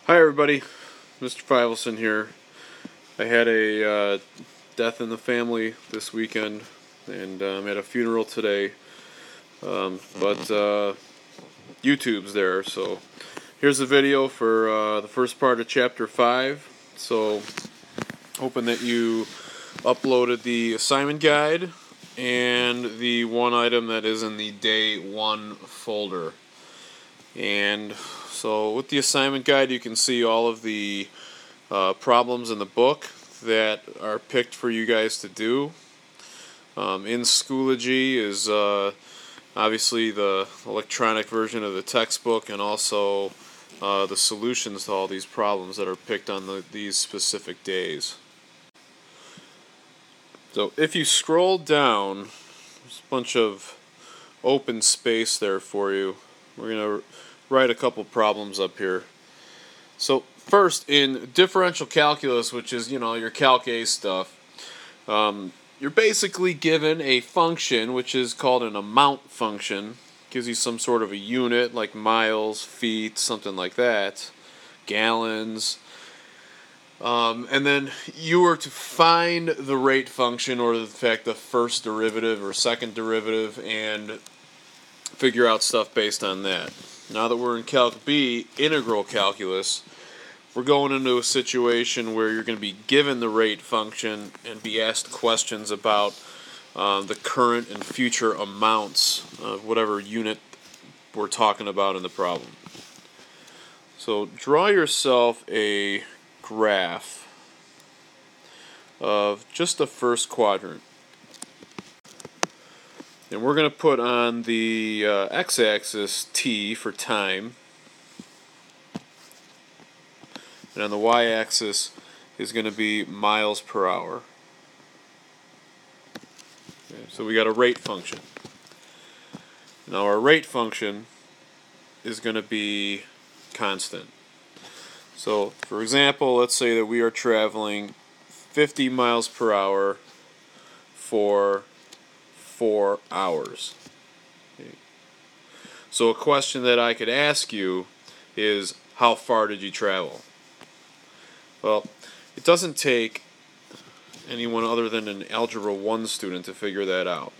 Hi everybody, Mr. Fivelson here. I had a death in the family this weekend, and I'm at a funeral today, but YouTube's there, so here's the video for the first part of Chapter 5. So, hoping that you uploaded the assignment guide and the one item that is in the Day 1 folder. And so with the assignment guide, you can see all of the problems in the book that are picked for you guys to do. In Schoology is obviously the electronic version of the textbook, and also the solutions to all these problems that are picked on these specific days. So if you scroll down, there's a bunch of open space there for you. We're going to write a couple problems up here. So first, in differential calculus, which is, your Calc A stuff, you're basically given a function which is called an amount function. Gives you some sort of a unit like miles, feet, something like that, gallons. And then you were to find the rate function, or in fact the first derivative or second derivative, and figure out stuff based on that. Now that we're in Calc B, integral calculus, we're going into a situation where you're going to be given the rate function and be asked questions about the current and future amounts of whatever unit we're talking about in the problem. So draw yourself a graph of just the first quadrant. And we're going to put on the x-axis t for time, and on the y-axis is going to be miles per hour. Okay, so we got a rate function. Now our rate function is going to be constant. So for example, let's say that we are traveling 50 miles per hour for 4 hours. Okay. So a question that I could ask you is, how far did you travel? Well, it doesn't take anyone other than an Algebra 1 student to figure that out.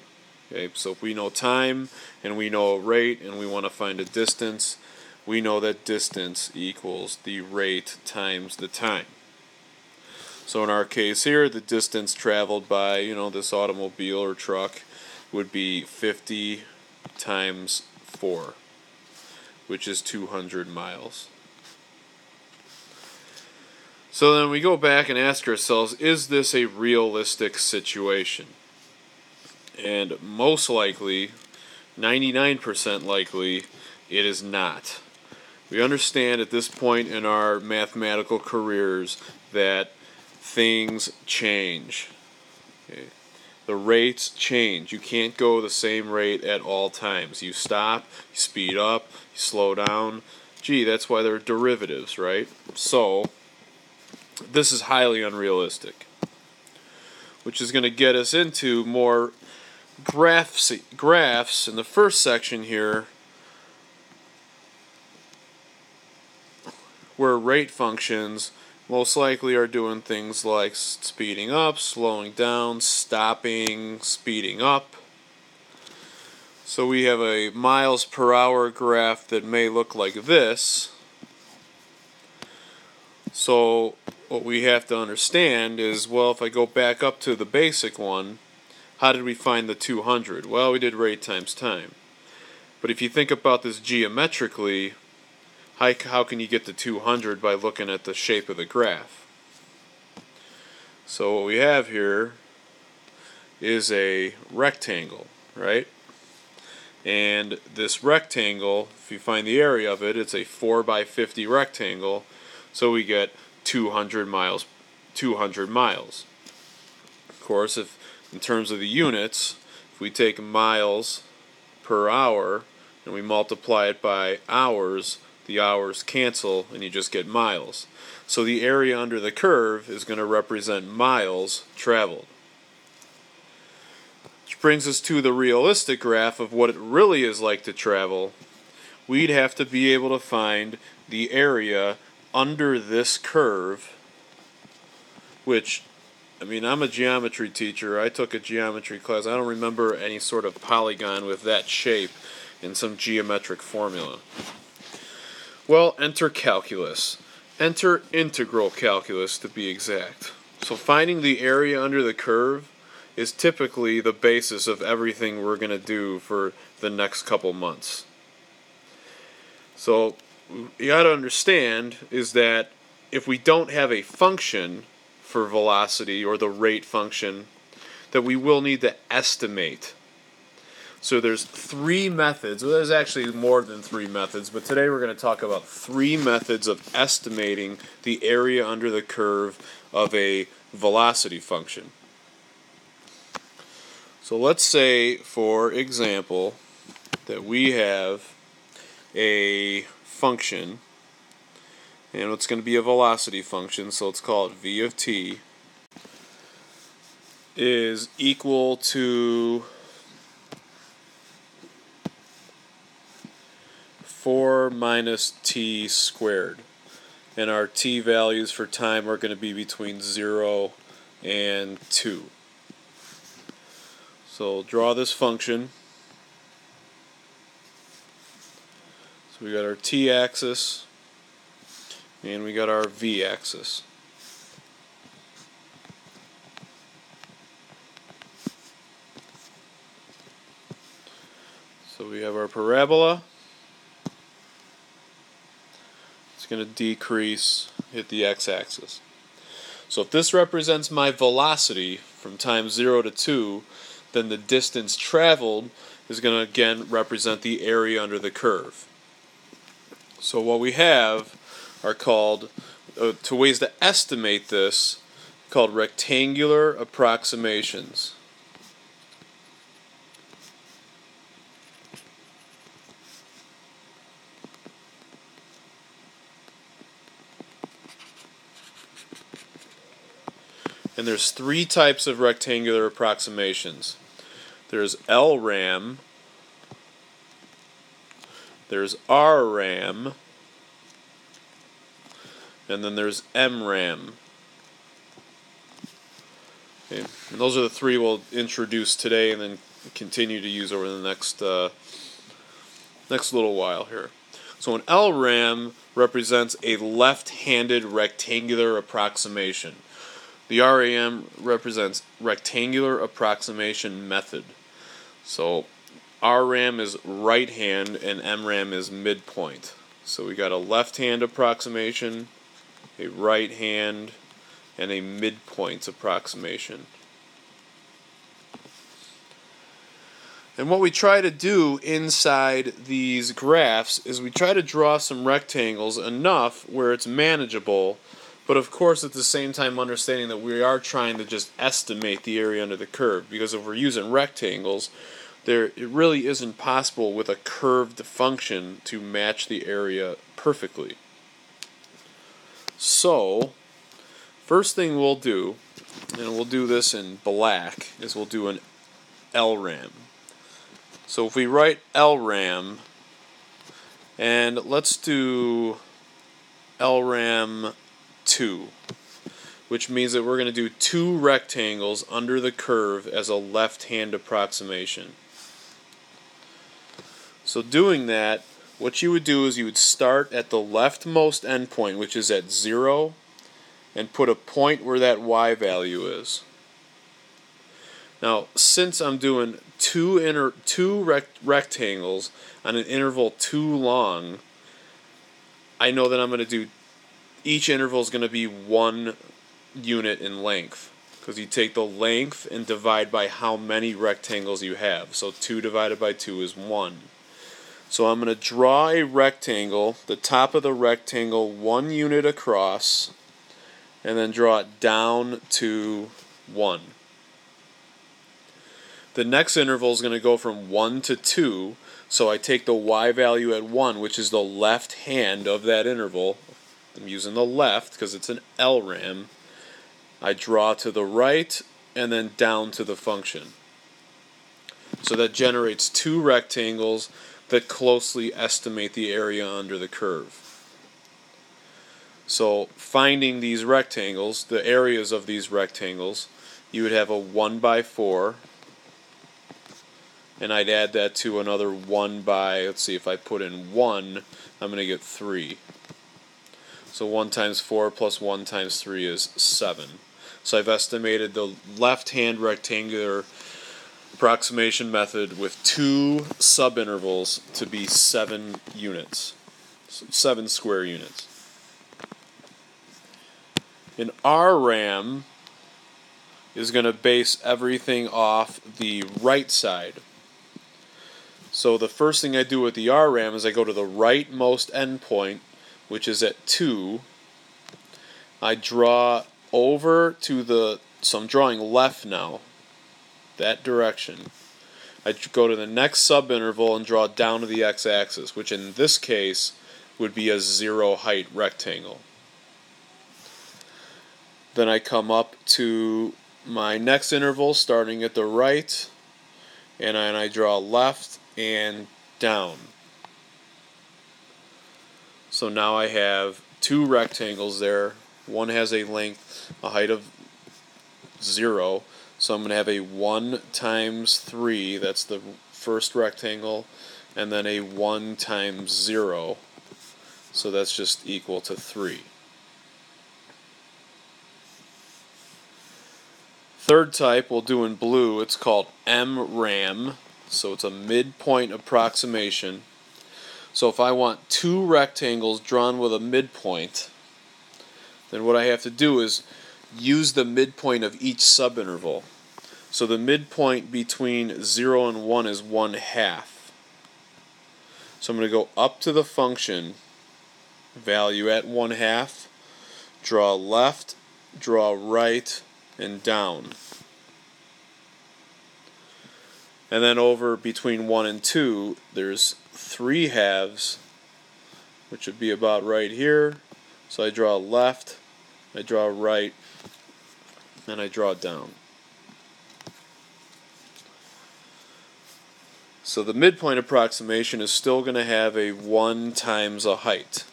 Okay, so if we know time and we know a rate and we want to find a distance, we know that distance equals the rate times the time. So in our case here, the distance traveled by, this automobile or truck would be 50 times 4, which is 200 miles. So then we go back and ask ourselves, is this a realistic situation? And most likely, 99% likely, it is not. We understand at this point in our mathematical careers that things change. Okay. The rates change. You can't go the same rate at all times. You stop, you speed up, you slow down. Gee, that's why they're derivatives, right? So this is highly unrealistic, which is going to get us into more graphs in the first section here, where rate functions most likely are doing things like speeding up, slowing down, stopping, speeding up. So we have a miles per hour graph that may look like this. So what we have to understand is, well, if I go back up to the basic one, how did we find the 200? Well, we did rate times time. But if you think about this geometrically, how can you get to 200 by looking at the shape of the graph? So what we have here is a rectangle, right? And this rectangle, if you find the area of it, it's a 4 by 50 rectangle, so we get 200 miles. 200 miles. Of course, if in terms of the units, if we take miles per hour and we multiply it by hours, the hours cancel and you just get miles. So the area under the curve is going to represent miles traveled. Which brings us to the realistic graph of what it really is like to travel. We'd have to be able to find the area under this curve, which, I mean, I'm a geometry teacher. I took a geometry class. I don't remember any sort of polygon with that shape in some geometric formula. Well, enter calculus. Enter integral calculus, to be exact. So finding the area under the curve is typically the basis of everything we're going to do for the next couple months. So you got to understand is that if we don't have a function for velocity or the rate function, that we will need to estimate. So there's three methods. Well, there's actually more than three methods, but today we're going to talk about three methods of estimating the area under the curve of a velocity function. So let's say, for example, that we have a function, and it's going to be a velocity function, so let's call it v of t, is equal to 4 minus t squared. And our t values for time are going to be between 0 and 2. So draw this function. So we got our t-axis and we got our v-axis. So we have our parabola. It's going to decrease, hit the x-axis. So if this represents my velocity from time 0 to 2, then the distance traveled is going to again represent the area under the curve. So what we have are called, two ways to estimate this, called rectangular approximations. And there's three types of rectangular approximations. There's LRAM, there's RRAM, and then there's MRAM. Okay. And those are the three we'll introduce today and then continue to use over the next little while here. So an LRAM represents a left-handed rectangular approximation. The RAM represents rectangular approximation method. So RRAM is right hand and MRAM is midpoint. So we got a left hand approximation, a right hand, and a midpoint approximation. And what we try to do inside these graphs is we try to draw some rectangles enough where it's manageable, but of course at the same time understanding that we are trying to just estimate the area under the curve, because if we're using rectangles, it really isn't possible with a curved function to match the area perfectly. So, first thing we'll do, and we'll do this in black, is we'll do an LRAM. So if we write LRAM, and let's do LRAM 2, which means that we're going to do two rectangles under the curve as a left-hand approximation. So doing that, what you would do is you would start at the leftmost endpoint, which is at 0, and put a point where that y value is. Now, since I'm doing two rectangles on an interval too long, I know that I'm going to do, each interval is going to be 1 unit in length, because you take the length and divide by how many rectangles you have. So 2 divided by 2 is 1. So I'm going to draw a rectangle, the top of the rectangle 1 unit across, and then draw it down to 1. The next interval is going to go from 1 to 2, so I take the y value at 1, which is the left hand of that interval. I'm using the left because it's an LRAM. I draw to the right and then down to the function. So that generates two rectangles that closely estimate the area under the curve. So finding these rectangles, the areas of these rectangles, you would have a 1 by 4, and I'd add that to another 1 by, let's see, if I put in 1, I'm going to get 3. So 1 times 4 plus 1 times 3 is 7. So I've estimated the left-hand rectangular approximation method with 2 subintervals to be 7 units, 7 square units. An RAM is going to base everything off the right side. So the first thing I do with the RAM is I go to the rightmost endpoint, which is at 2. I draw over to the, so I'm drawing left now, that direction. I go to the next subinterval and draw down to the x-axis, which in this case would be a 0 height rectangle. Then I come up to my next interval starting at the right, and I draw left and down. So now I have 2 rectangles there. One has a length, a height of 0, so I'm going to have a 1 times 3, that's the first rectangle, and then a 1 times 0, so that's just equal to 3. Third type we'll do in blue, it's called MRAM, so it's a midpoint approximation. So if I want 2 rectangles drawn with a midpoint, then what I have to do is use the midpoint of each subinterval. So the midpoint between 0 and 1 is 1/2. So I'm going to go up to the function value at 1/2, draw left, draw right, and down. And then over between 1 and 2, there's 3 halves, which would be about right here. So I draw left, I draw right, and I draw down. So the midpoint approximation is still going to have a 1 times a height.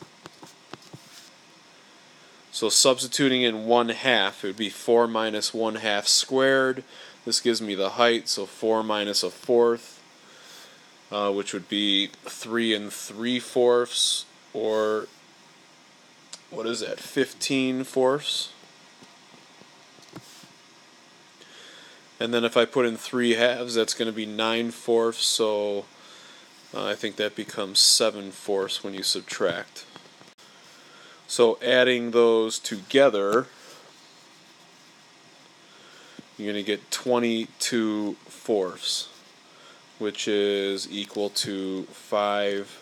So substituting in 1/2, it would be 4 minus 1/2 squared. This gives me the height, so 4 minus 1/4, which would be 3 3/4, or what is that, 15/4. And then if I put in 3 halves, that's going to be 9/4, so I think that becomes 7/4 when you subtract. So adding those together, you're going to get 22/4, which is equal to 5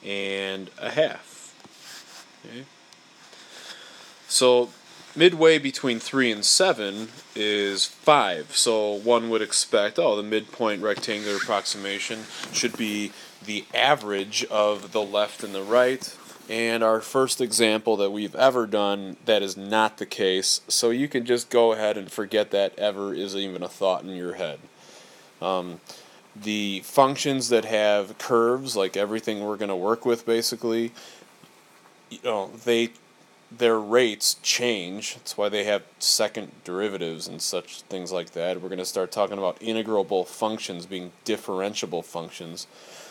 1/2. Okay. So midway between 3 and 7 is 5. So one would expect, oh, the midpoint rectangular approximation should be the average of the left and the right. And our first example that we've ever done, that is not the case. So you can just go ahead and forget that ever is even a thought in your head. The functions that have curves, like everything we're going to work with basically, their rates change. That's why they have second derivatives and such things like that. We're going to start talking about integrable functions being differentiable functions.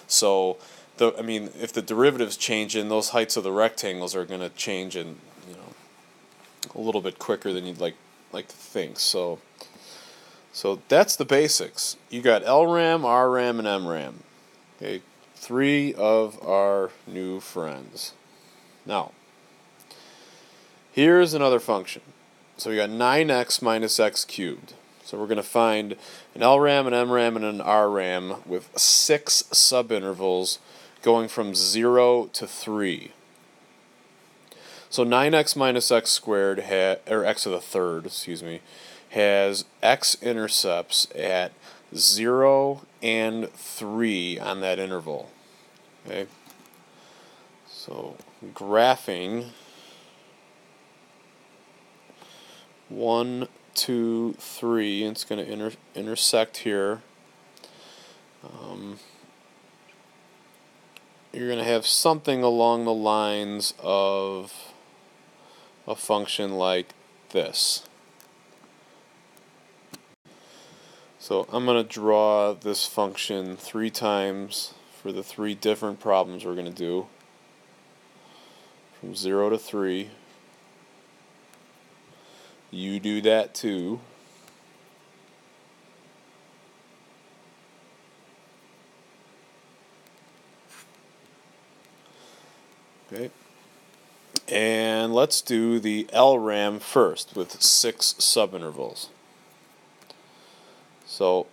So if the derivatives change, in those heights of the rectangles are going to change in a little bit quicker than you'd like to think. So that's the basics. You got LRAM, RRAM, and MRAM. Okay, 3 of our new friends. Now, here's another function. So we got 9x minus x cubed. So we're going to find an LRAM, an MRAM, and an RRAM with 6 subintervals going from 0 to 3. So 9x minus x squared, or x to the third, has x-intercepts at 0 and 3 on that interval. Okay. So graphing 1, 2, 3, it's going to intersect here. You're going to have something along the lines of a function like this. So I'm going to draw this function 3 times for the 3 different problems we're going to do, from 0 to 3. You do that too. Okay. And let's do the LRAM first with 6 subintervals. So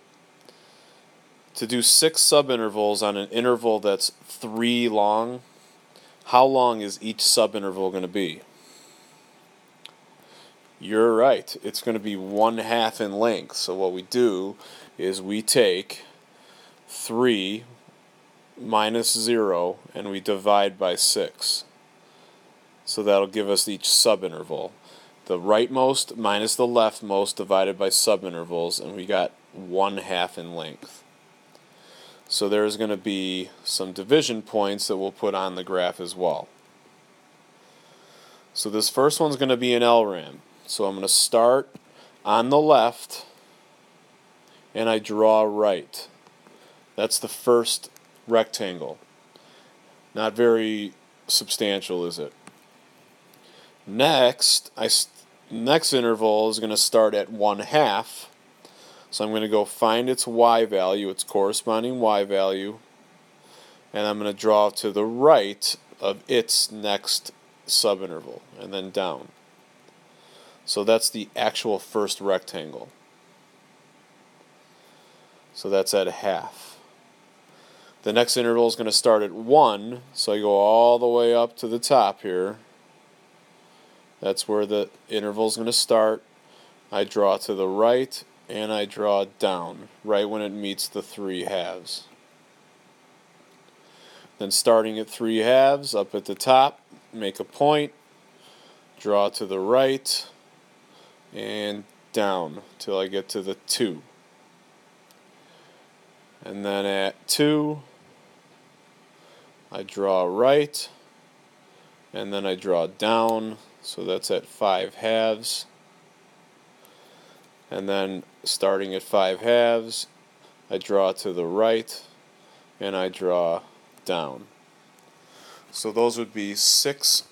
to do 6 subintervals on an interval that's 3 long, how long is each subinterval going to be? You're right, it's going to be 1/2 in length. So what we do is we take 3 minus 0 and we divide by 6. So that'll give us each subinterval. The rightmost minus the leftmost divided by subintervals, and we got 1/2 in length. So there's going to be some division points that we'll put on the graph as well. So this first one's going to be an LRAM. So I'm going to start on the left and I draw right. That's the first rectangle. Not very substantial, is it? Next interval is going to start at 1/2. So I'm going to go find its y value, its corresponding y value, and I'm going to draw to the right of its next subinterval, and then down. So that's the actual first rectangle. So that's at 1/2. The next interval is going to start at 1, so I go all the way up to the top here. That's where the interval is going to start. I draw to the right and I draw down, right when it meets the 3/2. Then starting at 3/2, up at the top, make a point, draw to the right, and down till I get to the 2. And then at 2, I draw right, and then I draw down, so that's at 5/2. And then starting at 5/2, I draw to the right, and I draw down. So those would be 6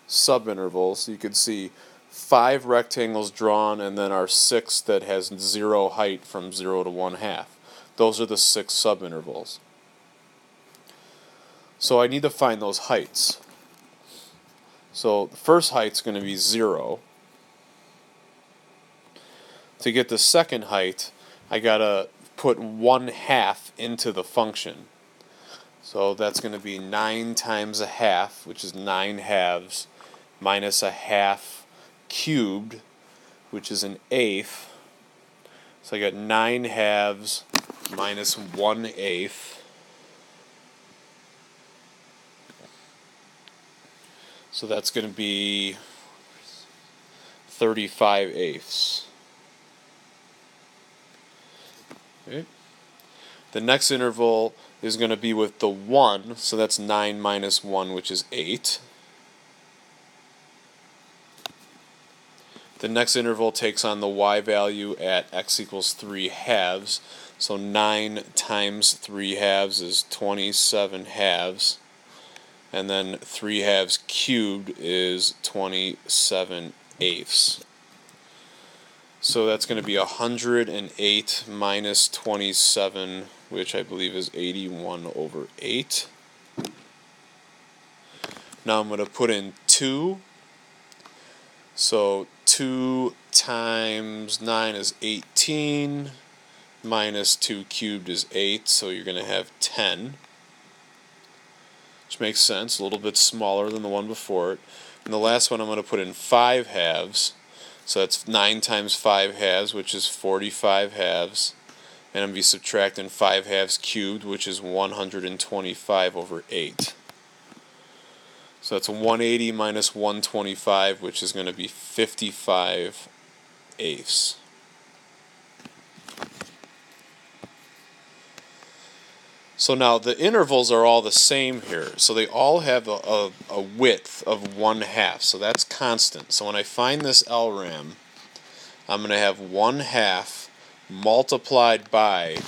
subintervals. You could see 5 rectangles drawn, and then our 6th that has 0 height from 0 to 1/2. Those are the 6 subintervals. So I need to find those heights. So the first height's going to be 0. To get the second height, I got to put 1/2 into the function. So that's going to be 9 times 1/2, which is 9/2, minus 1/2 cubed, which is 1/8. So I got 9/2 minus 1/8. So that's going to be 35/8. Okay. The next interval is going to be with the 1, so that's 9 minus 1, which is 8. The next interval takes on the y value at x equals 3/2, so 9 times 3/2 is 27/2, and then 3/2 cubed is 27/8. So that's going to be 108 minus 27, which I believe is 81/8. Now I'm going to put in 2. So 2 times 9 is 18, minus 2 cubed is 8, so you're going to have 10. Which makes sense, a little bit smaller than the one before it. And the last one I'm going to put in 5/2. So that's 9 times 5/2, which is 45/2. And I'm going to be subtracting 5/2 cubed, which is 125/8. So that's 180 minus 125, which is going to be 55/8. So now the intervals are all the same here. So they all have a width of 1/2. So that's constant. So when I find this LRAM, I'm going to have 1/2 multiplied by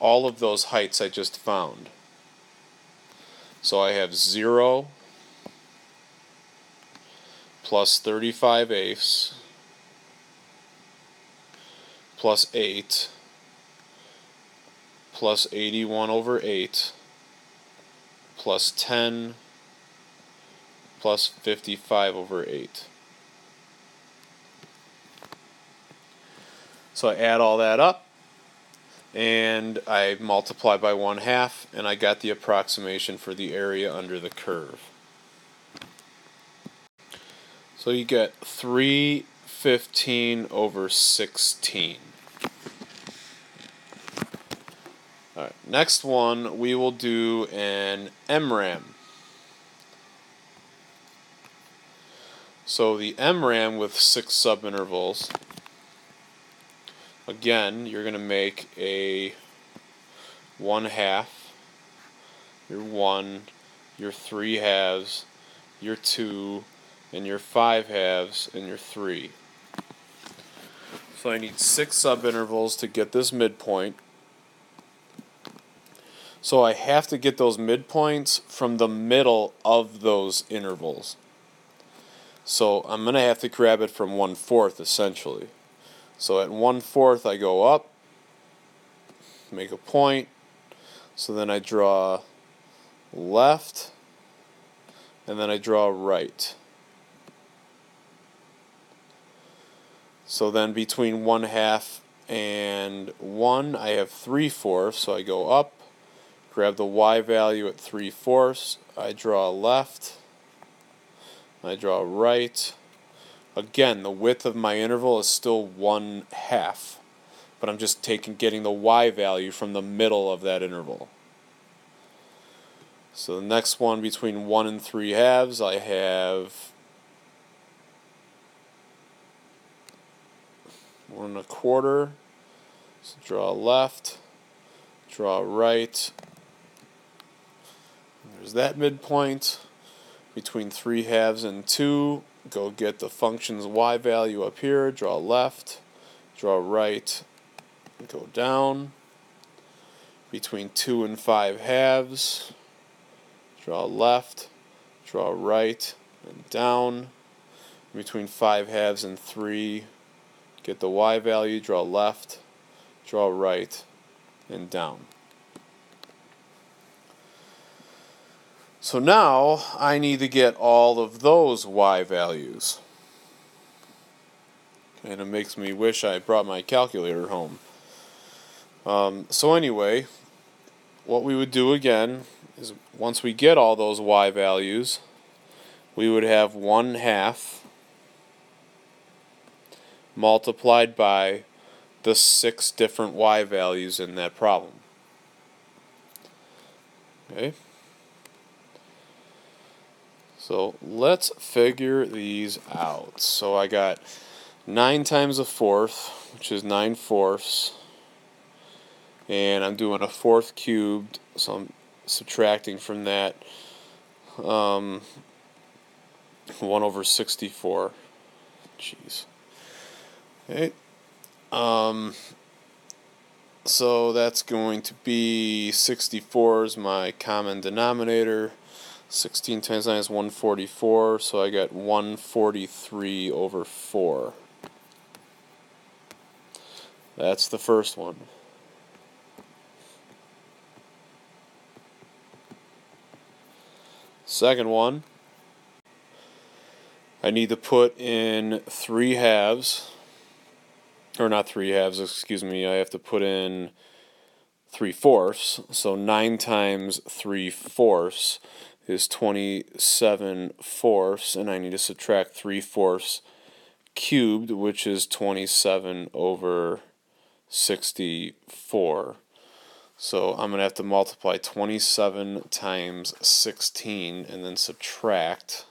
all of those heights I just found. So I have 0 plus 35/8 plus 8 plus 81/8 plus 10 plus 55/8. So I add all that up and I multiply by 1/2 and I got the approximation for the area under the curve. So you get 315/16. Alright, next one we will do an MRAM. So the MRAM with 6 subintervals, again, you're going to make a 1/2, your 1, your 3/2, your 2, and your 5/2, and your 3. So I need 6 subintervals to get this midpoint. So I have to get those midpoints from the middle of those intervals. So I'm going to have to grab it from 1/4 essentially. So at 1/4 I go up, make a point, so then I draw left, and then I draw right. So then between 1/2 and 1 I have 3/4, so I go up, grab the Y value at 3/4, I draw left, I draw right. Again, the width of my interval is still 1/2, but I'm just getting the Y value from the middle of that interval. So the next one between 1 and 3/2, I have 1 1/4. So draw left, draw right. There's that midpoint. Between 3/2 and 2, go get the function's Y value up here, draw left, draw right, go down. Between 2 and 5/2, draw left, draw right, and down. Between 5/2 and 3, get the Y value, draw left, draw right, and down. So now I need to get all of those Y values. And it makes me wish I brought my calculator home. So anyway, what we would do again is once we get all those Y values, we would have 1/2 multiplied by the 6 different Y values in that problem. Okay? So let's figure these out. So I got 9 times 1/4, which is 9/4. And I'm doing a 4th cubed, so I'm subtracting from that 1/64. Jeez. Okay. So that's going to be 64 is my common denominator. 16 times 9 is 144, so I got 143/4. That's the first one. Second one, I need to put in 3/2, or not 3/2, excuse me, I have to put in 3/4, so 9 times 3/4 is 27/4, and I need to subtract 3/4 cubed, which is 27/64. So I'm going to have to multiply 27 times 16 and then subtract,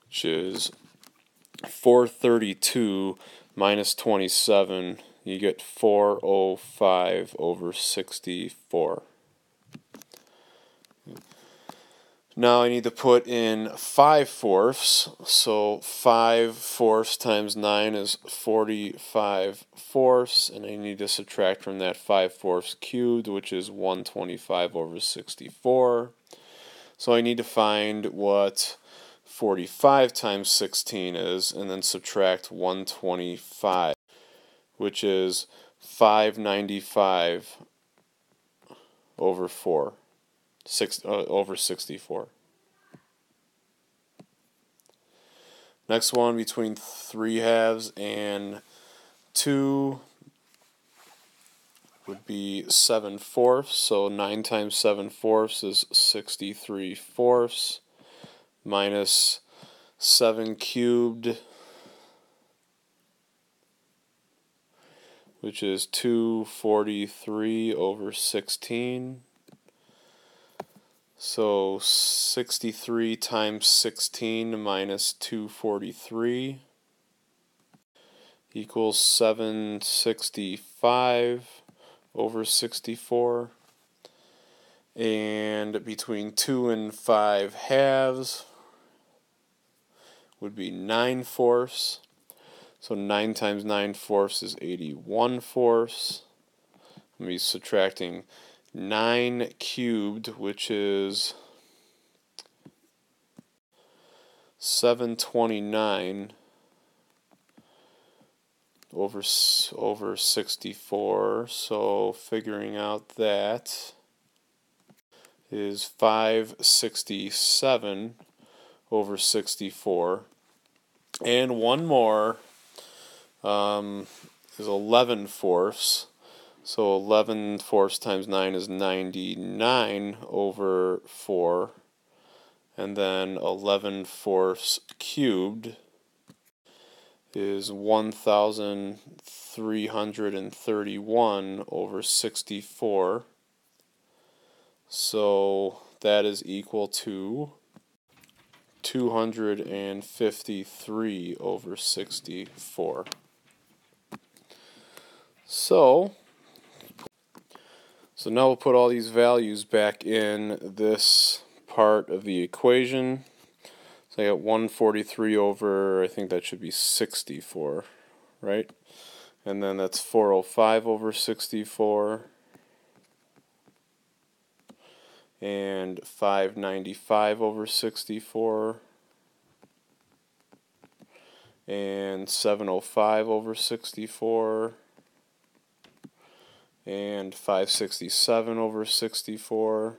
which is 432 minus 27 you get 405 over 64. Now I need to put in 5/4, so 5/4 times 9 is 45/4, and I need to subtract from that 5/4 cubed, which is 125 over 64. So I need to find what 45 times 16 is, and then subtract 125, which is 595 over 4. Over 64. Next one, between 3/2 and 2 would be 7/4. So 9 times 7/4 is 63/4 minus 7 cubed, which is 243 over 16. So 63 times 16 minus 243 equals 765 over 64. And between 2 and 5/2 would be 9/4. So 9 times 9/4 is 81/4. I'm be subtracting 9 cubed, which is 729 over 64. So figuring out that is 567 over 64. And one more is 11/4. So 11/4 times 9 is 99 over 4. And then 11/4 cubed is 1,331 over 64. So that is equal to 253 over 64. So now we'll put all these values back in this part of the equation. So I got 143 over, I think that should be 64, right? And then that's 405 over 64. And 595 over 64. And 705 over 64. And 567 over 64,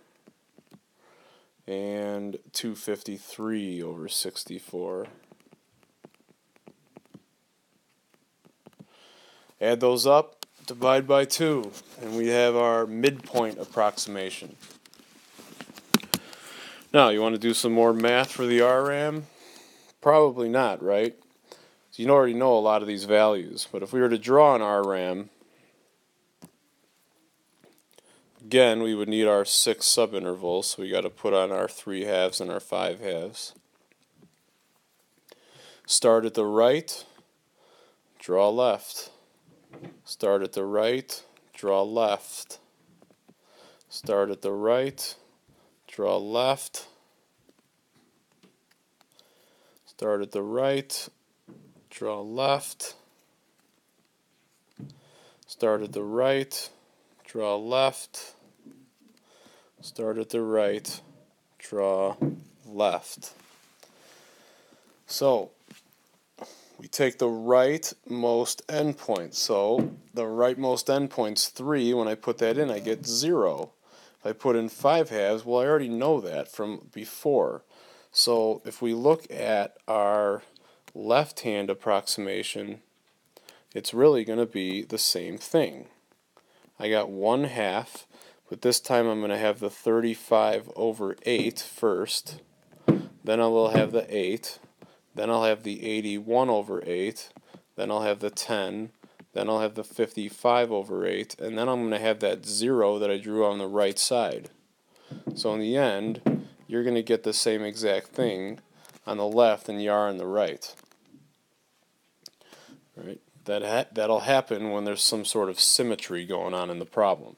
and 253 over 64. Add those up, divide by 2, and we have our midpoint approximation. Now, you want to do some more math for the RAM? Probably not, right? You already know a lot of these values, but if we were to draw an RAM, again, we would need our 6 subintervals, so we got to put on our 3/2 and our 5/2. Start at the right, draw left. Start at the right, draw left. Start at the right, draw left. Start at the right, draw left. Start at the right, draw left. Start at the right, draw left. So we take the rightmost endpoint. So the rightmost endpoint's 3. When I put that in, I get 0. If I put in 5/2, well, I already know that from before. So if we look at our left-hand approximation, it's really going to be the same thing. I got 1/2. But this time I'm going to have the 35 over 8 first. Then I will have the 8. Then I'll have the 81 over 8. Then I'll have the 10. Then I'll have the 55 over 8. And then I'm going to have that 0 that I drew on the right side. So in the end, you're going to get the same exact thing on the left than you are on the right. All right. that'll happen when there's some sort of symmetry going on in the problem.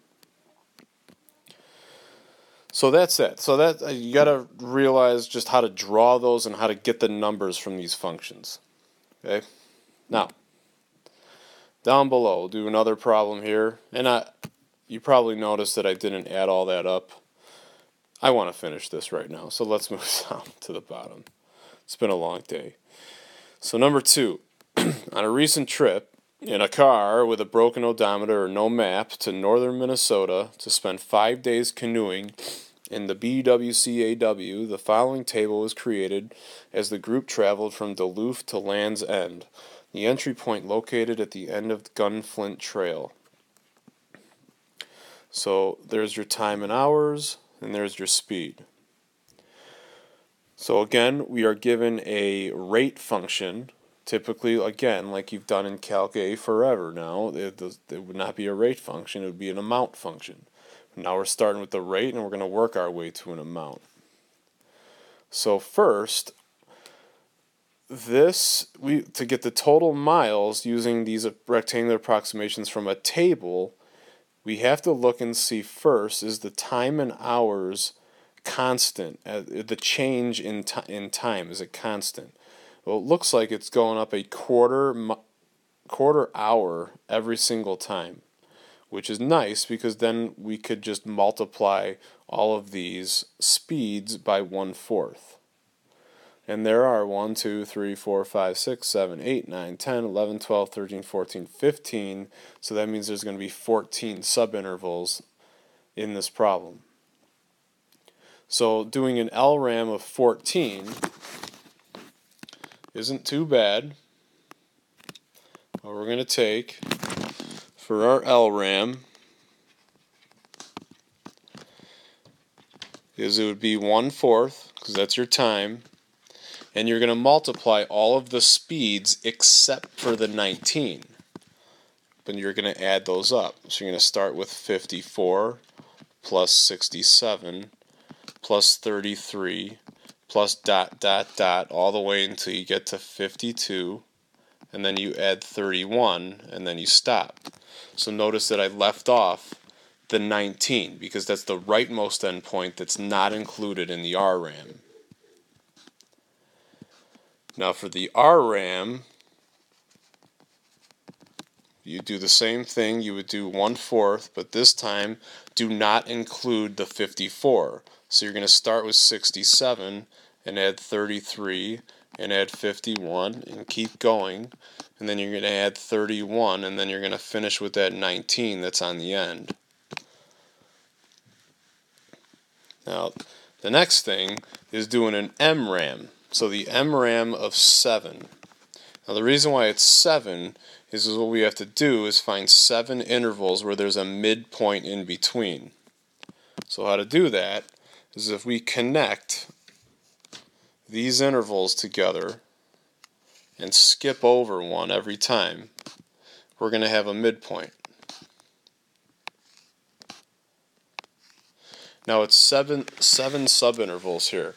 So that's it. So that you got to realize just how to draw those and how to get the numbers from these functions. Okay? Now, down below, do another problem here. And you probably noticed that I didn't add all that up. I want to finish this right now, so let's move down to the bottom. It's been a long day. So number 2, on a recent trip in a car with a broken odometer or no map to northern Minnesota to spend 5 days canoeing in the BWCAW, the following table was created as the group traveled from Duluth to Land's End, the entry point located at the end of the Gunflint Trail. So there's your time in hours, and there's your speed. So again, we are given a rate function. Typically, again, like you've done in Calc A forever now, it would not be a rate function, it would be an amount function. Now we're starting with the rate, and we're going to work our way to an amount. So first, to get the total miles using these rectangular approximations from a table, we have to look and see first, is the time in hours constant? The change in time, is it constant? Well, it looks like it's going up a quarter hour every single time, which is nice because then we could just multiply all of these speeds by 1/4. And there are 1, 2, 3, 4, 5, 6, 7, 8, 9, 10, 11, 12, 13, 14, 15. So that means there's going to be 14 subintervals in this problem. So doing an LRAM of 14 isn't too bad. What we're going to take for our LRAM is it would be 1/4, because that's your time. And you're going to multiply all of the speeds except for the 19. But you're going to add those up. So you're going to start with 54 plus 67 plus 33 plus ... all the way until you get to 52. And then you add 31, and then you stop. So notice that I left off the 19 because that's the rightmost endpoint that's not included in the RRAM. Now for the RRAM, you do the same thing. You would do 1/4, but this time do not include the 54. So you're going to start with 67 and add 33 and add 51 and keep going. And then you're going to add 31, and then you're going to finish with that 19 that's on the end. Now, the next thing is doing an MRAM. So the MRAM of 7. Now the reason why it's 7 is what we have to do is find 7 intervals where there's a midpoint in between. So how to do that is if we connect these intervals together and skip over one every time, we're going to have a midpoint. Now it's seven subintervals here.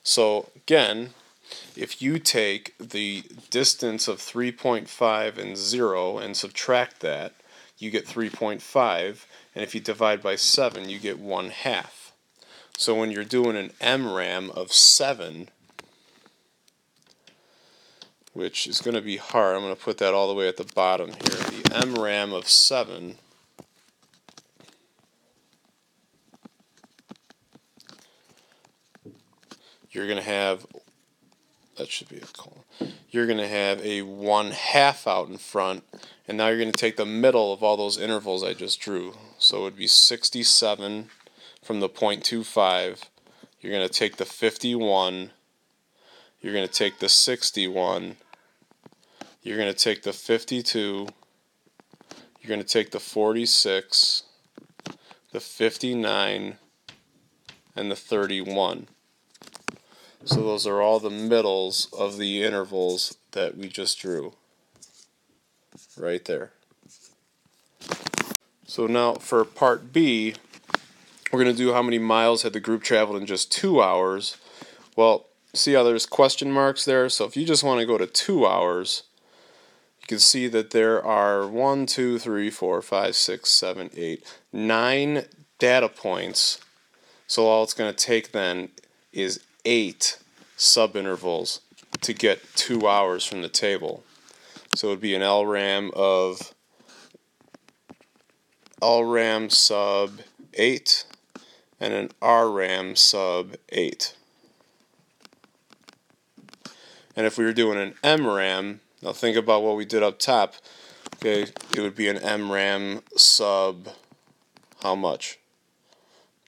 So again, if you take the distance of 3.5 and 0 and subtract that, you get 3.5, and if you divide by 7, you get 1/2. So when you're doing an MRAM of 7, which is going to be hard, I'm going to put that all the way at the bottom here. The MRAM of 7 you're going to have, that should be a colon, you're going to have a 1/2 out in front, and now you're going to take the middle of all those intervals I just drew. So it would be 67 from the 0.25, you're going to take the 51, you're going to take the 61, you're going to take the 52, you're going to take the 46, the 59, and the 31. So those are all the middles of the intervals that we just drew. Right there. So now for part B, we're going to do how many miles had the group traveled in just 2 hours. Well, see how there's question marks there? So if you just want to go to 2 hours, can see that there are 1, 2, 3, 4, 5, 6, 7, 8, 9 data points. So all it's going to take then is 8 subintervals to get 2 hours from the table. So it would be an LRAM of LRAM sub 8 and an RRAM sub 8. And if we were doing an MRAM, now think about what we did up top. Okay, it would be an MRAM sub how much?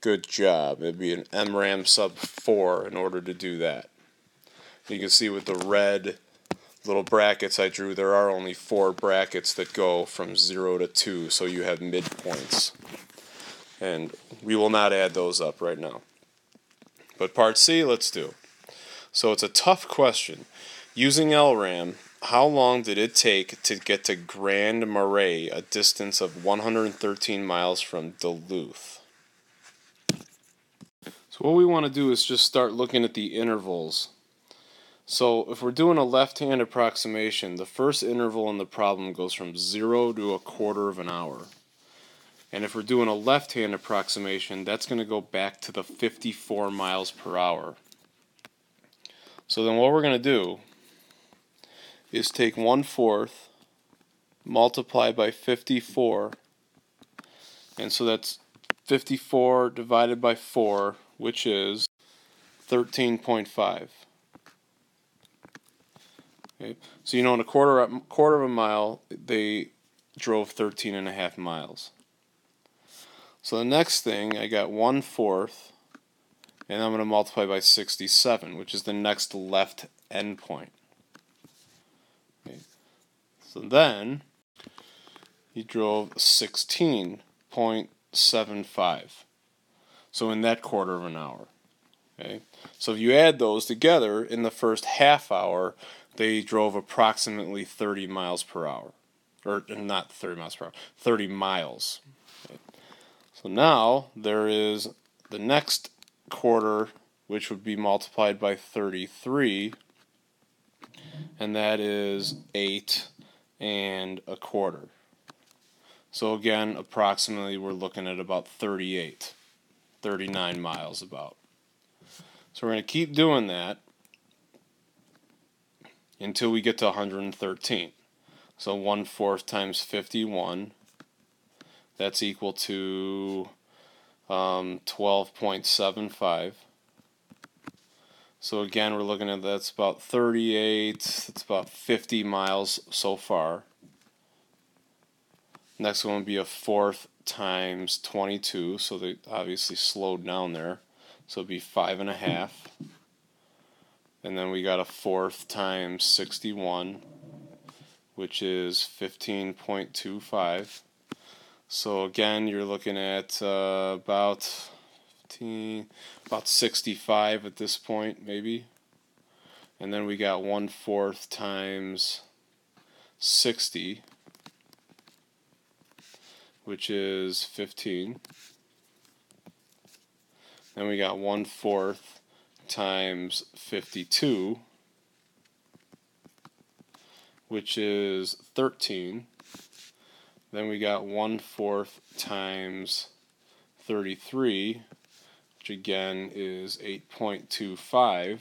Good job. It would be an MRAM sub 4 in order to do that. You can see with the red little brackets I drew, there are only 4 brackets that go from 0 to 2, so you have midpoints. And we will not add those up right now. But part C, let's do. So it's a tough question. Using LRAM, how long did it take to get to Grand Marais, a distance of 113 miles from Duluth? So what we want to do is just start looking at the intervals. So if we're doing a left-hand approximation, the first interval in the problem goes from 0 to a quarter of an hour. And if we're doing a left-hand approximation, that's going to go back to the 54 miles per hour. So then what we're going to do is take 1/4, multiply by 54, and so that's 54 divided by 4, which is 13.5. Okay. So you know in a quarter of a mile, they drove 13.5 miles. So the next thing, I got 1/4, and I'm going to multiply by 67, which is the next left endpoint. Okay. So then, he drove 16.75. So in that quarter of an hour. Okay. So if you add those together, in the first half hour, they drove approximately 30 miles per hour. Or not 30 miles per hour, 30 miles. Okay. So now there is the next quarter, which would be multiplied by 33, and that is 8 1/4. So again, approximately we're looking at about 39 miles about. So we're going to keep doing that until we get to 113. So 1/4 times 51, that's equal to 12.75. So again, we're looking at that's about 38, it's about 50 miles so far. Next one would be 1/4 times 22, so they obviously slowed down there. So it'd be 5.5. And then we got 1/4 times 61, which is 15.25. So again, you're looking at about 65 at this point, maybe. And then we got 1/4 times 60, which is 15. Then we got 1/4 times 52, which is 13. Then we got 1/4 times 33, which again is 8.25.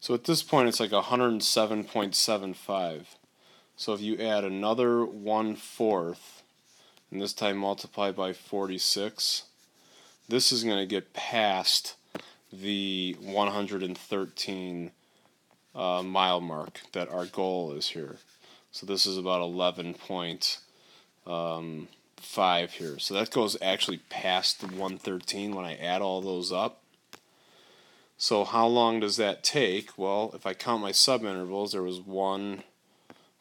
So at this point it's like 107.75. So if you add another 1/4, and this time multiply by 46, this is going to get past the 113 mile mark that our goal is here. So this is about 11.5 here. So that goes actually past the 113 when I add all those up. So how long does that take? Well, if I count my subintervals, there was 1,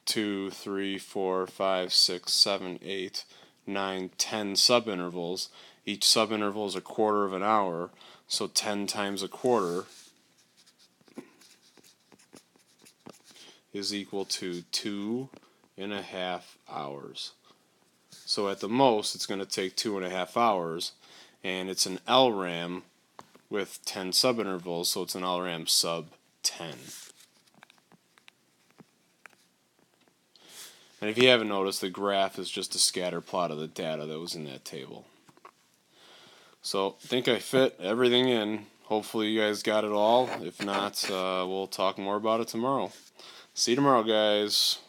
2, 3, 4, 5, 6, 7, 8, 9, 10 subintervals. Each subinterval is a quarter of an hour, so 10 times a quarter is equal to 2.5 hours. So at the most, it's going to take 2.5 hours, and it's an LRAM with 10 subintervals, so it's an LRAM sub 10. And if you haven't noticed, the graph is just a scatter plot of the data that was in that table. So I think I fit everything in. Hopefully you guys got it all. If not, we'll talk more about it tomorrow. See you tomorrow, guys.